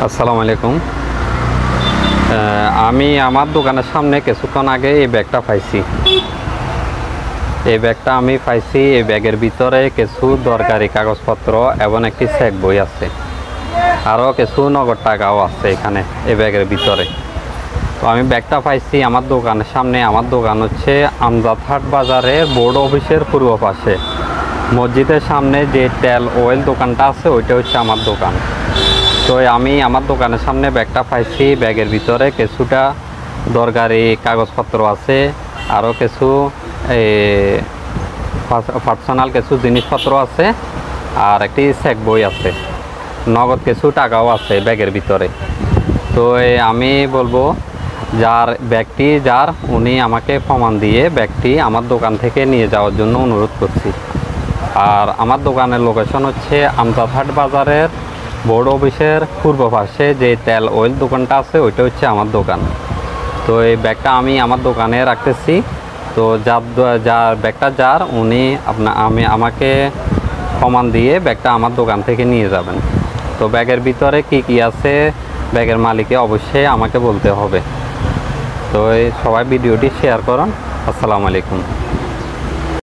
আসসালামু আলাইকুম। আমি আমার দোকানের সামনে কিছুক্ষণ আগে এই ব্যাগটা পাইছি। এই ব্যাগটা আমি পাইছি। এই ব্যাগের ভিতরে কিছু দরকারি কাগজপত্র এবং একটি চেক বই আছে, আরও কিছু নগদ টাকাও আছে এখানে এই ব্যাগের ভিতরে। তো আমি ব্যাগটা পাইছি আমার দোকানের সামনে। আমার দোকান হচ্ছে আমজাদহাট বাজারের বোর্ড অফিসের পূর্ব পাশে, মসজিদের সামনে যে তেল অয়েল দোকানটা আছে ওইটা হচ্ছে আমার দোকান। তো আমি আমার দোকানের সামনে ব্যাগটা পাইছি। ব্যাগের ভিতরে কিছুটা দরকারি কাগজপত্র আছে, আরও কিছু পার্সোনাল কিছু জিনিসপত্র আছে, আর একটি চেক বই আছে, নগদ কিছু টাকাও আছে ব্যাগের ভিতরে। তো আমি বলবো ব্যাগটি যার উনি আমাকে প্রমাণ দিয়ে ব্যাগটি আমার দোকান থেকে নিয়ে যাওয়ার জন্য অনুরোধ করছি। আর আমার দোকানের লোকেশন হচ্ছে আমজাদহাট বাজারের বোর্ড অফিসের পূর্ব পাশে যে তেল অয়েল দোকানটা আছে ওইটা হচ্ছে আমার দোকান। তো এই ব্যাগটা আমি আমার দোকানে রাখতেছি। তো যার ব্যাগটা যার উনি আমাকে প্রমাণ দিয়ে ব্যাগটা আমার দোকান থেকে নিয়ে যাবেন। তো ব্যাগের ভিতরে কি কি আছে ব্যাগের মালিককে অবশ্যই আমাকে বলতে হবে। তো সবাই ভিডিওটি শেয়ার করুন। আসসালামু আলাইকুম।